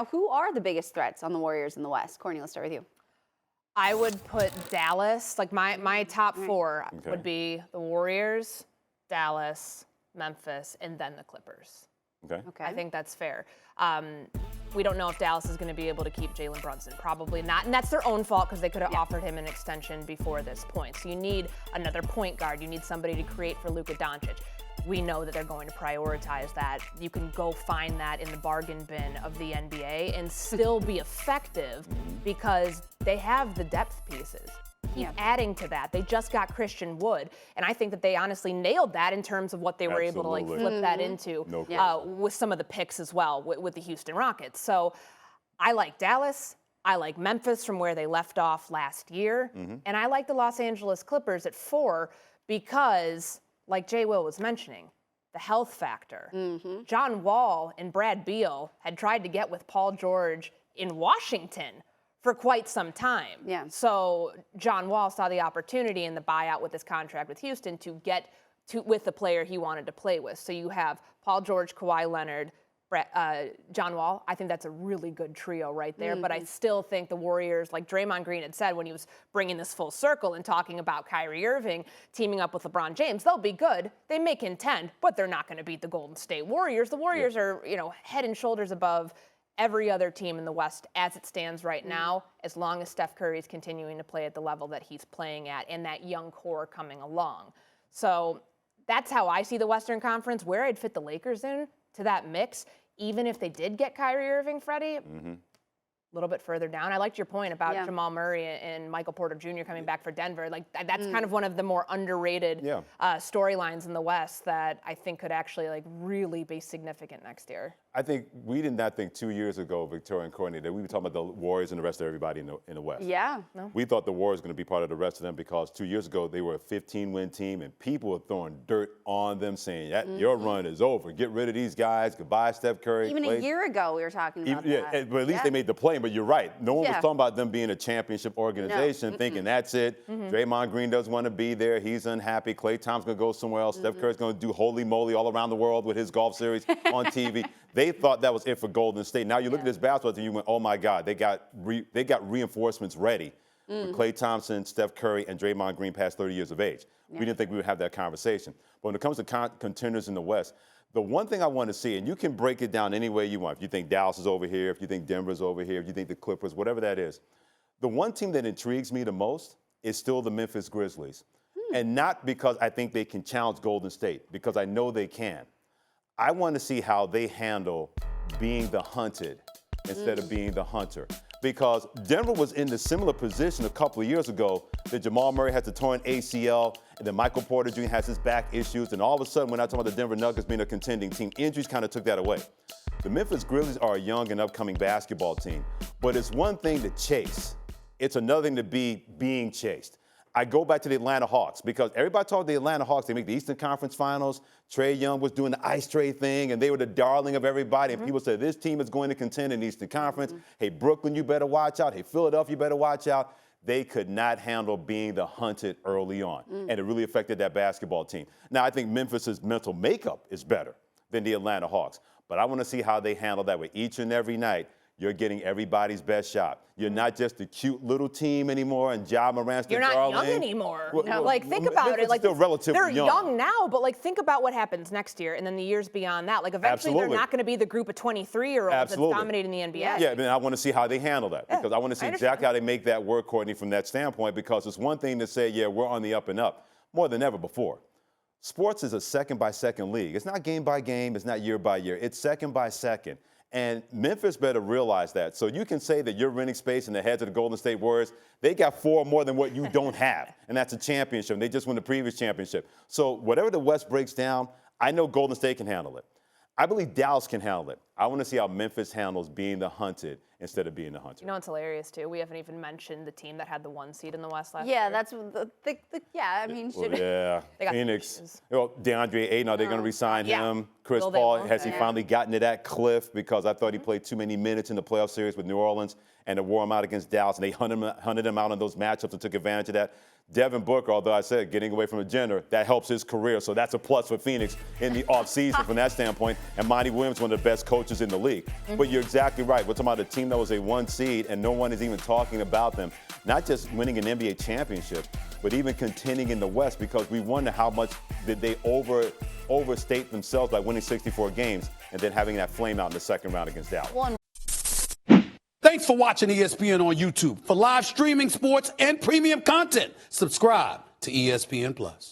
Now, who are the biggest threats on the Warriors in the West? Courtney, let's start with you. I would put Dallas. Like my top four would be the Warriors, Dallas, Memphis, and then the Clippers. Okay. I think that's fair. We don't know if Dallas is going to be able to keep Jalen Brunson. Probably not. And that's their own fault because they could have offered him an extension before this point. So you need another point guard. You need somebody to create for Luka Doncic. We know that they're going to prioritize that. You can go find that in the bargain bin of the NBA and still be effective because they have the depth pieces. Keep adding to that. They just got Christian Wood, and I think that they honestly nailed that in terms of what they were able to like flip that into with some of the picks as well with the Houston Rockets. So I like Dallas. I like Memphis from where they left off last year, and I like the Los Angeles Clippers at 4 because, like Jay Will was mentioning, the health factor. John Wall and Brad Beal had tried to get with Paul George in Washington for quite some time. So John Wall saw the opportunity in the buyout with his contract with Houston to get with the player he wanted to play with. So you have Paul George, Kawhi Leonard, John Wall. I think that's a really good trio right there. But I still think the Warriors, like Draymond Green had said when he was bringing this full circle and talking about Kyrie Irving teaming up with LeBron James, they'll be good. They may contend, but they're not going to beat the Golden State Warriors. The Warriors are, head and shoulders above every other team in the West as it stands right now, as long as Steph Curry is continuing to play at the level that he's playing at and that young core coming along. So that's how I see the Western Conference. Where I'd fit the Lakers in to that mix, even if they did get Kyrie Irving, Freddie, a little bit further down. I liked your point about Jamal Murray and Michael Porter Jr. coming back for Denver. Like that's kind of one of the more underrated storylines in the West that I think could actually like really be significant next year. I think we did not think 2 years ago, Victoria and Courtney, that we were talking about the Warriors and the rest of everybody in the West. We thought the Warriors were going to be part of the rest of them because 2 years ago they were a 15-win team and people were throwing dirt on them saying, your run is over. Get rid of these guys. Goodbye, Steph Curry. Even a year ago we were talking about that. But at least they made the play. But you're right. No one was talking about them being a championship organization, thinking that's it. Draymond Green doesn't want to be there. He's unhappy. Klay Thompson's going to go somewhere else. Steph Curry's going to do holy moly all around the world with his golf series on TV. They thought that was it for Golden State. Now you look at this basketball team, you went, oh my God, they got reinforcements ready with Klay Thompson, Steph Curry, and Draymond Green past 30 years of age. We didn't think we would have that conversation. But when it comes to contenders in the West, the one thing I want to see, and you can break it down any way you want. If you think Dallas is over here, if you think Denver's over here, if you think the Clippers, whatever that is. The one team that intrigues me the most is still the Memphis Grizzlies. And not because I think they can challenge Golden State, because I know they can. I want to see how they handle being the hunted instead of being the hunter. Because Denver was in the similar position a couple of years ago that Jamal Murray has a torn ACL, and then Michael Porter Jr. has his back issues, and all of a sudden, we're not talking about the Denver Nuggets being a contending team. Injuries kind of took that away. The Memphis Grizzlies are a young and upcoming basketball team, but it's one thing to chase. It's another thing to be being chased. I go back to the Atlanta Hawks because everybody talked the Atlanta Hawks. They make the Eastern Conference Finals. Trae Young was doing the ice tray thing, and they were the darling of everybody. And people said, this team is going to contend in the Eastern Conference. Hey, Brooklyn, you better watch out. Hey, Philadelphia, you better watch out. They could not handle being the hunted early on, and it really affected that basketball team. Now, I think Memphis's mental makeup is better than the Atlanta Hawks, but I want to see how they handle that with each and every night. You're getting everybody's best shot. You're not just a cute little team anymore, and Ja Morant's the darling. You're not young anymore. Think about it. Still relatively they're young. young now, but think about what happens next year and then the years beyond that. Eventually they're not going to be the group of 23-year-olds that's dominating the NBA. Yeah, I want to see how they handle that because I want to see exactly how they make that work, Courtney, from that standpoint. Because it's one thing to say, we're on the up and up, more than ever before. Sports is a second-by-second league. It's not game by game. It's not year by year. It's second by second. And Memphis better realize that. So you can say that you're renting space in the heads of the Golden State Warriors. They got 4 more than what you don't have, and that's a championship. They just won the previous championship. So whatever the West breaks down, I know Golden State can handle it. I believe Dallas can handle it. I want to see how Memphis handles being the hunted instead of being the hunter. You know what's hilarious, too? We haven't even mentioned the team that had the 1 seed in the West last year. Yeah, that's Phoenix. DeAndre Ayton, are they going to re-sign him? Chris Paul, has he finally gotten to that cliff? Because I thought he played too many minutes in the playoff series with New Orleans, and they wore him out against Dallas, and they hunted him out in those matchups and took advantage of that. Devin Booker, although I said getting away from a gender, that helps his career. So that's a plus for Phoenix in the offseason from that standpoint. And Monty Williams, one of the best coaches coaches in the league. But you're exactly right. We're talking about a team that was a 1 seed, and no one is even talking about them. Not just winning an NBA championship, but even contending in the West, because we wonder how much did they overstate themselves by winning 64 games and then having that flame out in the second round against Dallas. Thanks for watching ESPN on YouTube. For live streaming sports and premium content, subscribe to ESPN+.